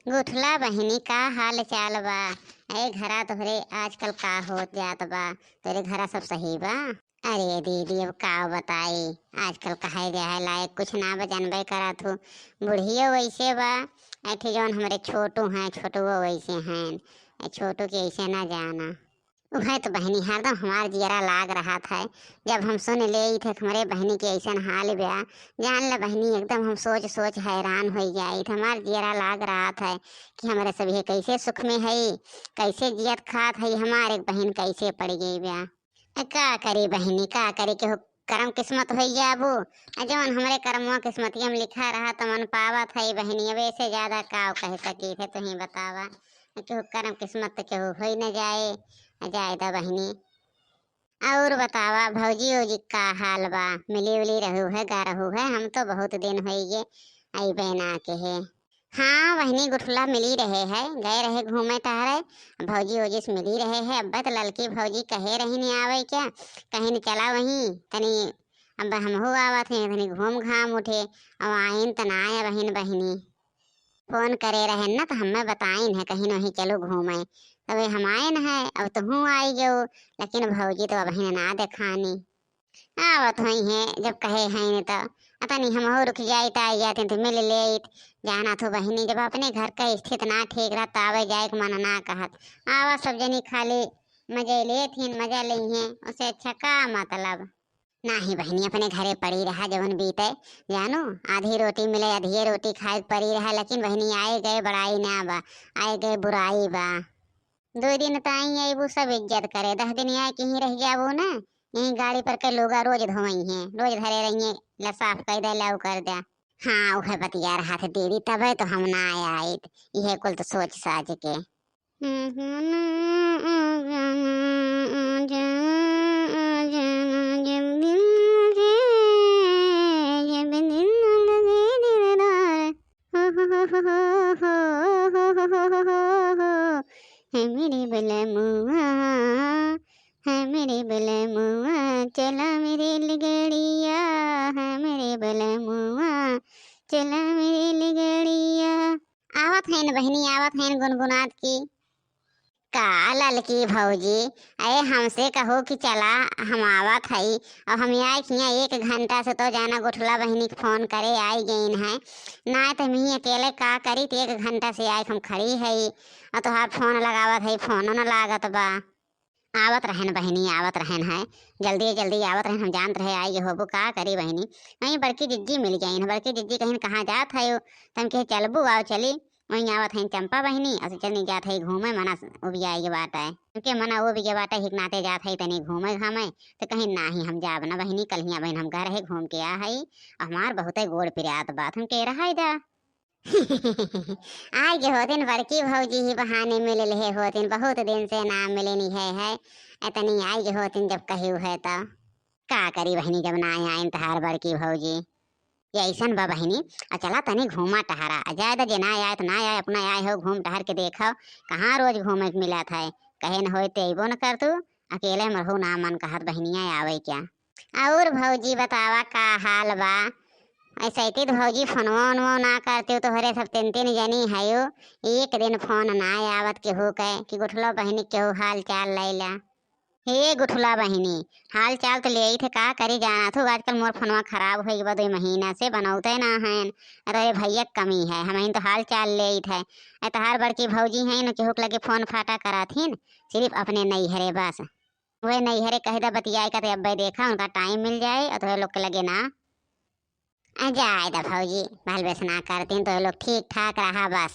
गुठला बहिनी का हाल चाल बा। अरे घरा तोहरे आजकल का होत जात बा। तेरे घरा सब सही बा। अरे दीदी अब का बताई। आजकल कहे जाए लायक कुछ ना बा, जानबे करत हो। बुढ़ियो वैसे बा। ऐठे जौन हमारे छोटू हैं, छोटू वैसे हैं। छोटू के ऐसे ना जाना। वह तो बहनी हरदम हमार जियरा लाग रहा था। जब हम सुन ले थे हमारे बहनी के ऐसा हाल ब्या, जान ल बहनी एकदम हम सोच सोच हैरान हो जाई थे। हमार जियरा लाग रहा था कि हमारे सभी कैसे सुख में है, कैसे जियत खात है, हमारे बहन कैसे पड़ गई ब्या। का करी बहनी, का करी के करम किस्मत हो जाबू। जवन हमारे कर्मों किस्मतिया में लिखा रहा तो मन पावत है बहनी। अब ऐसे ज्यादा का कह सकी थे, तुम बतावा। केहू करम किस्मत तो केहू हो न जाए। जाए दा बहनी। और बतावा भौजी ओजी का हाल बा। मिली उली रहू है, गा रहू है। हम तो बहुत दिन हो गए आई बहना के है। हाँ बहनी गुठला मिली रहे है, गए रहे घूमे टहरे। भौजी ओजी से मिली रहे है। अब तो लड़की भौजी कहे रही नहीं आवे क्या, कहीं नहीं चला वहीं तनी। अब हमहू आवत है तनी घूम घाम उठे। अब आइन त ना आया बहन बहनी। फोन करे रहे न तो हमें बताइन है कहीं नहीं चलो घूमे। तबे हम आए न है, अब तो हूँ आई जो। लेकिन भौजी तो अब ना देखानी। आवत हुई है जब कहे हैं न तो अता नहीं हम हो रुक जाए तो आई जाते तो मिल ले। जाना तो बहनी जब अपने घर का स्थित ना ठीक रहा आवे जाए के मन ना कहत। आवा सब जनी खाली मजे ले थी, मजा ली है, उसे अच्छा का मतलब। नाही बहनी अपने घरे पड़ी रहा जवन बीते। जानो आधी रोटी मिले आधी रोटी खाए पड़ी रहा, लेकिन बहनी आए गए बड़ाई ना बा, आए गए बुराई बा। 2 दिन तो आई अबू सब इज्जत करे, 10 दिन आए कहीं रह जाबू ना। यही गाड़ी पर के लोग रोज धोई हैं, रोज धरे रही ला साफ कर दे ला कर दे। हाँ वह बतिया रहा था दीदी, तब तो हम ना आए। यह कुल तो सोच साज के। है मेरे बलमुआ, है मेरे बलमुआ, चला मेरे लिगड़िया, है मेरे बलमुआ, चला मेरे लिगड़िया। आवत है न बहनी, आवत है न गुनगुनात की। का ललकी भौजी, अरे हमसे कहो कि चला हम आवत हई। अब हम आए किया 1 घंटा से तो जाना गुठला बहनी के फोन करे आई गई है ना। तो मैं अकेले का करी, 1 घंटा से आए हम खड़ी है और तो हाथ फोन लगावत है, फोन न लागत बा। आवत रहन बहनी, आवत रहन है। जल्दी जल्दी आवत रहन, हम जानत रहे आई होबो का करी बहनी। वहीं बड़की जिज्जी मिल गई, बड़की जिज्जी कहीं कहाँ जात है। तम कहे चलबू आओ चली। वहीं आवत है चंपा बहनी और चलनी जात है घूमे मना उबिया के बात है, क्योंकि मना वो भी के बात है हिकनाते जात है तनी घूमे घामे। तो कहीं ना ही हम जाब ना बहनी, कल बहन हम घर है घूम के आ है। हमार बहुत गोड़ पिरात बात हम कह रहा है दा। आज होतिन बड़की भौजी ही बहाने मिल रहे होतिन, बहुत दिन से ना मिले नहीं है। इतनी आई होतिन जब कही है तो का करी बहनी जब ना आइन तहार बड़की भौजी। ये ऐसन बा बहनी। चला तनी घूमा टहरा जाए जे ना आए तो ना आए, अपना आए हो घूम टहर के देखो। कहाँ रोज घूमे के मिला था। कहे न होते अबो न कर तू, अकेले मरहू ना मन कहत बहनिया आवे क्या। और भौजी बतावा का हाल बा। ऐसा ही तो भौजी फोनवा उनवा ना करते हो तो हरे सब 3 जनी है। 1 दिन फोन ना आवत के हो कहे कि गुठला बहनी के हो हाल चाल लैला। हे गुठला बहनी, हाल चाल तो ले ही थे, का करी जाना थो। आजकल मोर फोनवा खराब हो गया 2 महीना से, बनौते ना है। अरे भैया कमी है, हम तो हाल चाल ले ही थे। तहार बड़की भौजी है न केहू लगे फोन फाटा कराथीन, सिर्फ अपने नैहरे बस। वही नैहरे कहे दा बतियाए का अब देखा उनका टाइम मिल जाए और तो लोग के लगे ना। जाए दा भौजी, बाल बेस ना करतीन तो लोग ठीक ठाक रहा बस।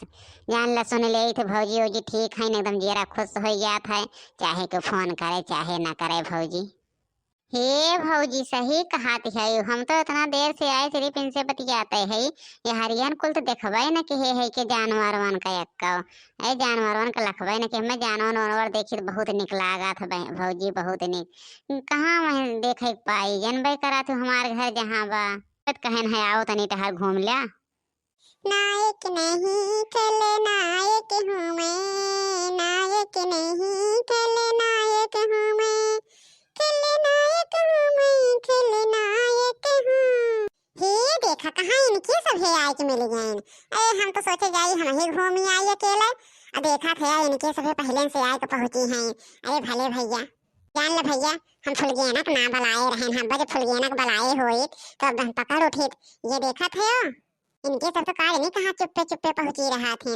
जान ल सुन ले थे भौजी ओजी ठीक है एकदम जीरा खुश हो जात है, चाहे को फोन करे चाहे ना करे भौजी। हे भौजी सही कहाती है। हम तो इतना देर से आए सिर्फ इनसे बतियाते है। ये हरियन कुल तो देखबे न कि है कि जानवर वन का एक्का। ए जानवर वन का लखबे न कि हमें जानवर वानवर देखी तो बहुत निक लागत है भौजी, बहुत निक। कहाँ मैं देखे पाई, जनबे करा तू हमारे घर जहाँ बा। कहन है आओ तनी टहर घूम लिया। नायक नहीं चले नायक हूँ मैं, नायक नहीं चले नायक हूँ मैं, चले नायक हूँ मैं, चले नायक हूँ। हे देखा कहाँ इनकी सब हे आए के मिल गए। अरे हम तो सोचे जाई हम ही घूम ही आई अकेले। देखा थे इनके सभी पहले से आए तो पहुंची हैं। अरे भले भैया, जान ले भैया, हम फुलगेनक ना बलाए रहन, हम बजे फुलगेनक बलाए होई तो अब हम पकड़ उठे। ये देखा थे इनके सब तो काज नहीं कहाँ चुप्पे चुप्पे पहुंची रहा थे।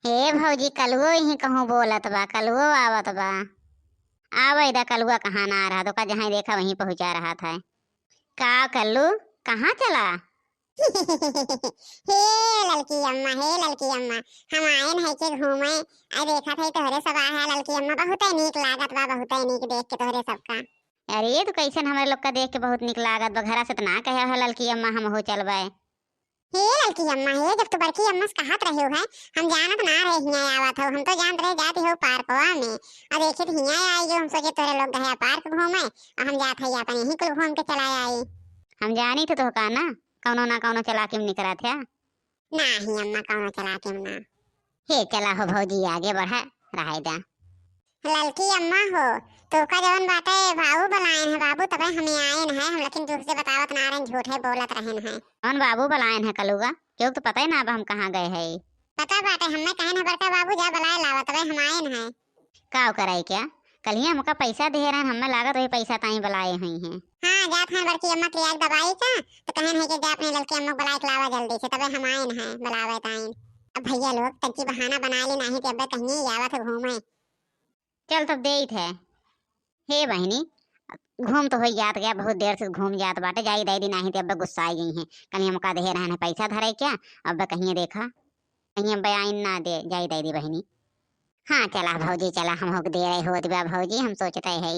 हे भौजी कलुओ ही कहूँ बोलत बा, कलुओ आवत बा। आवा इधर, कलुआ कहाँ ना आ रहा तो का जहाँ देखा वहीं पहुंचा रहा था। का कल्लू कहाँ चला? हे ललकी अम्मा, हे ललकी अम्मा, हम आए हैं के घूमे। आ देखा थे तोहरे सब आया ललकी अम्मा, बहुत ही नीक लागत बा, बहुत ही नीक देख के तोहरे सबका। अरे ये तो कैसन हमारे लोग का देख के बहुत नीक लागत बा, घरा से तो ना कहे है ललकी अम्मा हम हो चलबे। हे ललकी अम्मा, हे जब तू बड़की अम्मा से कहत रहे हो है, हम जानत ना रहे हिया आवत हो, हम तो जानत रहे जाते हो पार्कवा में। और देखे तो हिया आई जो हम सोचे तोरे लोग गए पार्क घूमे और हम जात है अपन यहीं कुल घूम के चला आई। हम जानी तो का ना कौनो ना कौनो चला के निकला थे। नहीं अम्मा कौनो चला के ना। हे चला हो भौजी आगे बढ़ा रहा दा। ललकी अम्मा हो तो का जवन बाटे बाबू बुलाए हैं, बाबू तबे हमें आए हैं, हम लेकिन दूर से बतावत ना रहे, झूठे बोलत रहे हैं। कौन बाबू बुलाए हैं कलुगा? क्यों तो पता ही ना अब हम कहाँ गए हैं। पता बाटे हमें कहे ना बड़का बाबू जा बुलाए लावा तबे हम आए हैं। का कराई क्या? कल ही हमका पैसा दे रहे हैं, हमें लागत वही पैसा ताई बुलाए हुई हैं। हां जात हैं बड़की अम्मा की आग दवाई का तो कहन है कि जा अपने ललकी अम्मा बुलाए लावा जल्दी से, तबे हम आए हैं बुलावे ताई। अब भैया लोग तंची बहाना बना ले नहीं तो अब कहीं आवत घूमे। चल तब दे थे। हे बहनी घूम तो हो जात गया, बहुत देर से घूम जात बाटे, जाई दाई नहीं तो अब गुस्सा आई गई हैं। कहीं हमका दे रहे हैं पैसा धरे क्या, अब कहीं देखा कहीं बयान ना दे जाई दाई बहनी। हाँ चला भौजी चला, हम हो दे रहे हो दिया भौजी, हम सोचते है